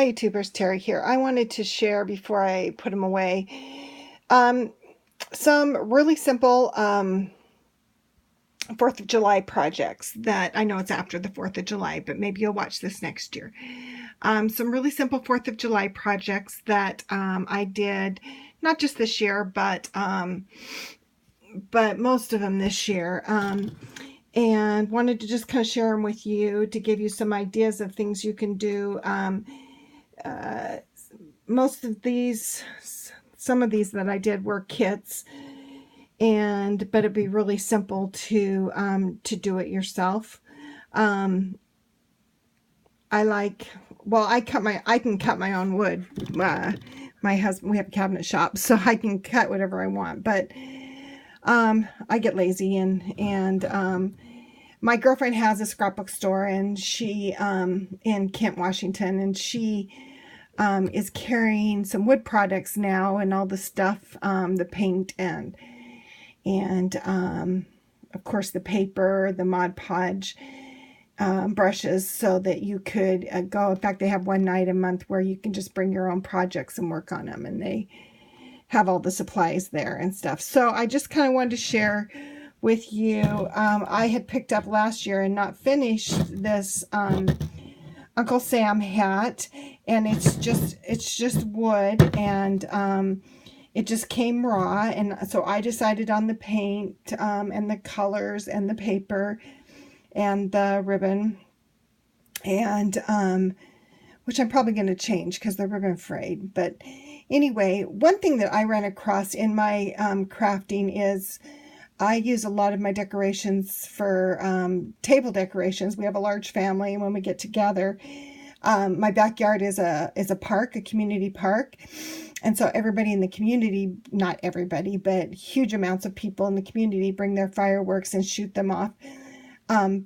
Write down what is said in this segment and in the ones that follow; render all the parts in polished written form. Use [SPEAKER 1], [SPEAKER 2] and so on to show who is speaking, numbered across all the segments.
[SPEAKER 1] Hi YouTubers, Terry here. I wanted to share before I put them away some really simple 4th of July projects that I know it's after the 4th of July, but maybe you'll watch this next year. Some really simple 4th of July projects that I did, not just this year, but most of them this year. And wanted to just kind of share them with you to give you some ideas of things you can do. Most of these, some of these that I did were kits, but it'd be really simple to do it yourself. I can cut my own wood. My husband, we have a cabinet shop, so I can cut whatever I want, but I get lazy, and my girlfriend has a scrapbook store, and she in Kent, Washington, and she is carrying some wood products now, and all the stuff, the paint, and of course the paper, the Mod Podge brushes, so that you could go. In fact, they have one night a month where you can just bring your own projects and work on them, and they have all the supplies there and stuff. So I just kind of wanted to share with you. I had picked up last year and not finished this Uncle Sam hat, and it's just wood, and it just came raw, and so I decided on the paint and the colors and the paper and the ribbon, and which I'm probably going to change because the ribbon frayed. But anyway, one thing that I ran across in my crafting is I use a lot of my decorations for table decorations. We have a large family, and when we get together, my backyard is a park, a community park. And so everybody in the community, not everybody, but huge amounts of people in the community bring their fireworks and shoot them off,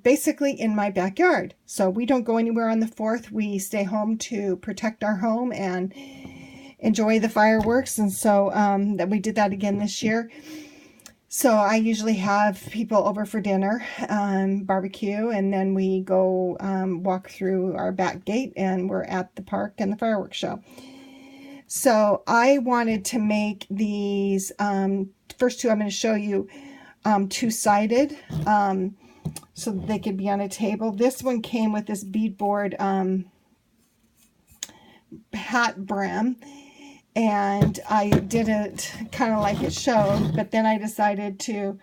[SPEAKER 1] basically in my backyard. So we don't go anywhere on the 4th. We stay home to protect our home and enjoy the fireworks. And so that we did that again this year. So I usually have people over for dinner, barbecue, and then we go walk through our back gate, and we're at the park and the fireworks show. So I wanted to make these, first two I'm going to show you, two-sided, so that they could be on a table. This one came with this beadboard hat brim, and I did it kind of like it showed, but then I decided to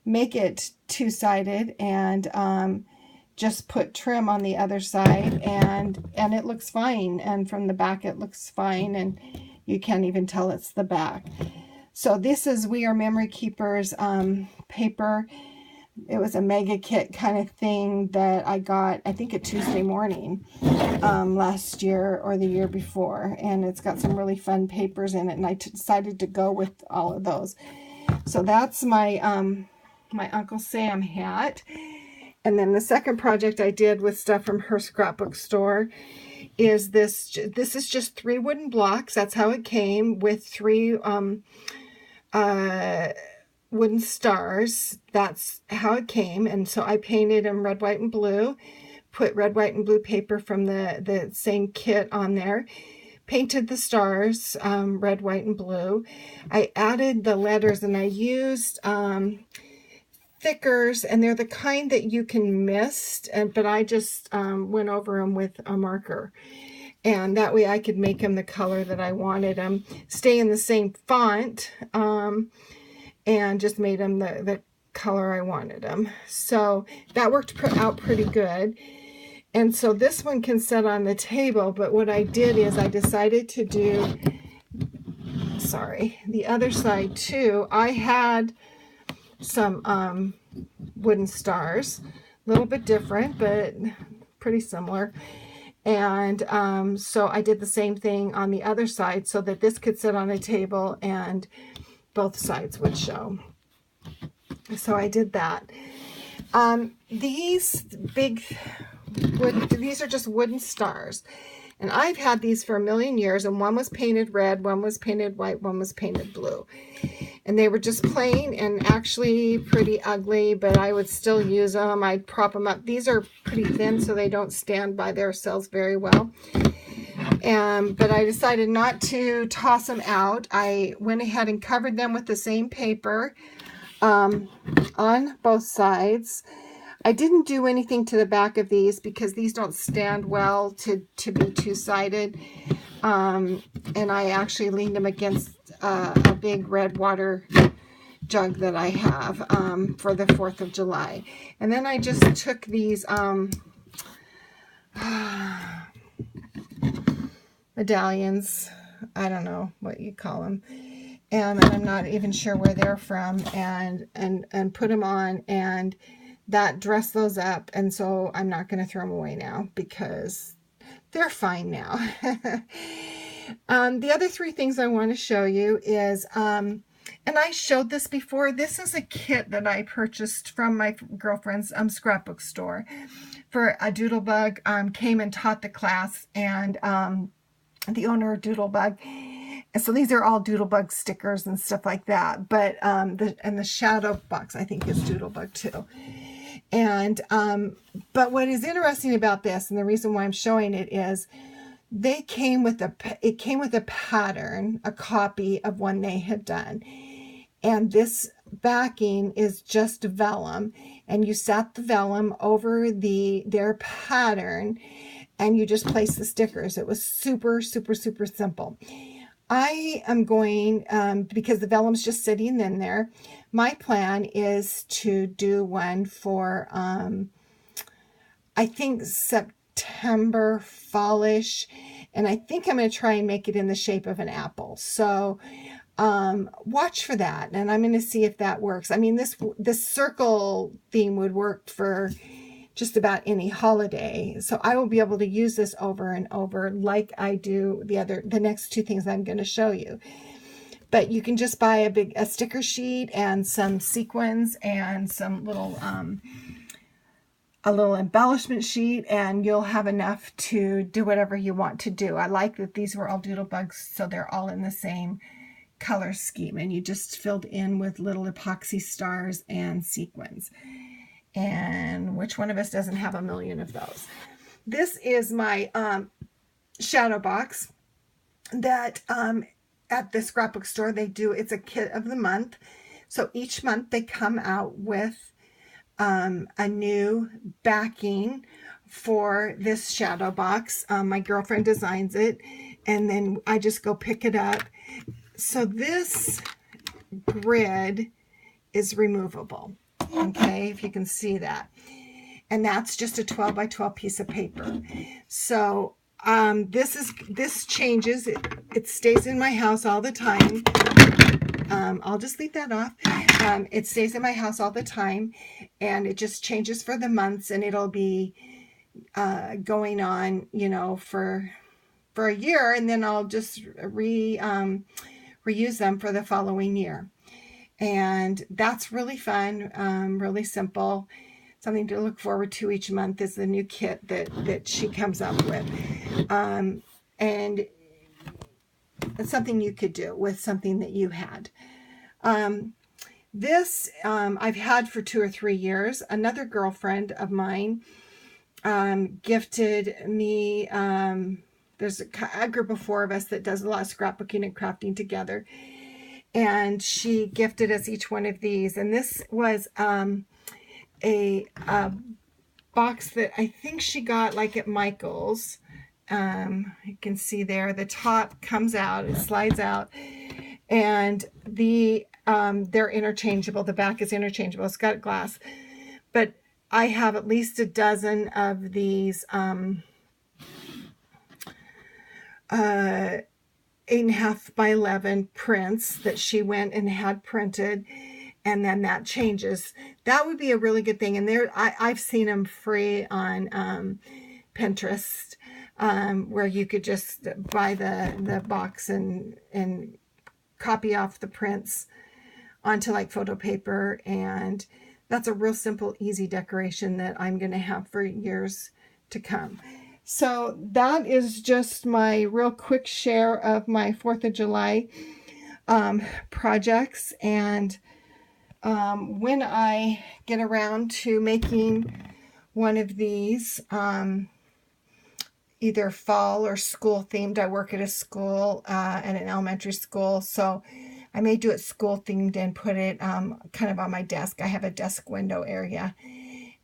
[SPEAKER 1] make it two-sided and just put trim on the other side, and it looks fine, and from the back it looks fine, and you can't even tell it's the back. So this is We Are Memory Keepers paper. It was a mega kit kind of thing that I got, I think, a Tuesday morning last year or the year before. And it's got some really fun papers in it, and I decided to go with all of those. So that's my my Uncle Sam hat. And then the second project I did with stuff from her scrapbook store is this. This is just 3 wooden blocks. That's how it came, with 3 wooden stars. That's how it came. And so I painted them red, white, and blue, put red, white, and blue paper from the same kit on there, painted the stars red, white, and blue. I added the letters, and I used thickers, and they're the kind that you can mist, but I just went over them with a marker, and that way I could make them the color that I wanted them, stay in the same font, and just made them the color I wanted them. So that worked out pretty good. And so this one can sit on the table, but what I did is I decided to do, the other side too. I had some wooden stars, a little bit different, but pretty similar. And so I did the same thing on the other side, so that this could sit on a table and both sides would show. So I did that. These big these are just wooden stars, and I've had these for a million years, and one was painted red, one was painted white, one was painted blue, and they were just plain and actually pretty ugly, but I would still use them. I'd prop them up. These are pretty thin, so they don't stand by themselves very well. But I decided not to toss them out. I went ahead and covered them with the same paper on both sides. I didn't do anything to the back of these because these don't stand well to be two-sided. And I actually leaned them against a big red water jug that I have for the 4th of July. And then I just took these medallions, I don't know what you call them, and I'm not even sure where they're from, and put them on, and that dressed those up. And so I'm not going to throw them away now because they're fine now. The other 3 things I want to show you is, and I showed this before, this is a kit that I purchased from my girlfriend's scrapbook store for a Doodlebug. Came and taught the class, and the owner of Doodlebug. And so these are all Doodlebug stickers and stuff like that. But the shadow box, I think, is Doodlebug too. And but what is interesting about this, and the reason why I'm showing it, is it came with a pattern, a copy of one they had done. And this backing is just vellum, and you sat the vellum over their pattern, and you just place the stickers. It was super, super, super simple. I am going, because the vellum's just sitting in there, my plan is to do one for, I think, September, fallish, and I think I'm going to try and make it in the shape of an apple. So watch for that, and I'm going to see if that works. I mean, this circle theme would work for just about any holiday. So I will be able to use this over and over like I do the next 2 things I'm going to show you. But you can just buy a sticker sheet and some sequins and some little a little embellishment sheet, and you'll have enough to do whatever you want to do. I like that these were all Doodlebugs, so they're all in the same color scheme, and you just filled in with little epoxy stars and sequins. And which one of us doesn't have a million of those? This is my shadow box that at the scrapbook store they do. It's a kit of the month. So each month they come out with a new backing for this shadow box. My girlfriend designs it, and then I just go pick it up. So this grid is removable. Okay, if you can see that. And that's just a 12 by 12 piece of paper. So this changes. It stays in my house all the time. I'll just leave that off. It stays in my house all the time, and it just changes for the months, and it'll be going on, you know, for a year, and then I'll just reuse them for the following year. And that's really fun, really simple. Something to look forward to each month is the new kit that she comes up with. And it's something you could do with something that you had. This I've had for 2 or 3 years. Another girlfriend of mine gifted me, there's a group of 4 of us that does a lot of scrapbooking and crafting together. And she gifted us each one of these. And this was a box that I think she got like at Michael's. You can see there, the top comes out, it slides out, and they're interchangeable. The back is interchangeable. It's got glass. But I have at least a dozen of these 8.5 by 11 prints that she went and had printed, and then that changes. That would be a really good thing. And I've seen them free on Pinterest, where you could just buy the box and copy off the prints onto like photo paper, and that's a real simple, easy decoration that I'm going to have for years to come. So that is just my real quick share of my 4th of July projects. And when I get around to making one of these, either fall or school themed. I work at a school, at an elementary school, so I may do it school themed and put it kind of on my desk. I have a desk window area,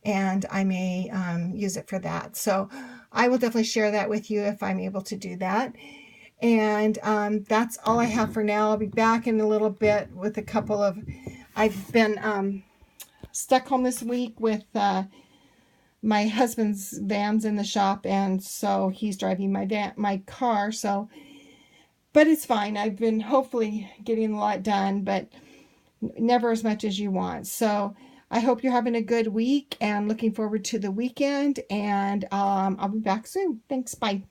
[SPEAKER 1] and I may use it for that. So I will definitely share that with you if I'm able to do that. And that's all I have for now. I'll be back in a little bit with a couple of, I've been stuck home this week with my husband's van's in the shop, and so he's driving my car. So, but it's fine. I've been hopefully getting a lot done, but never as much as you want. So I hope you're having a good week and looking forward to the weekend. And I'll be back soon. Thanks. Bye.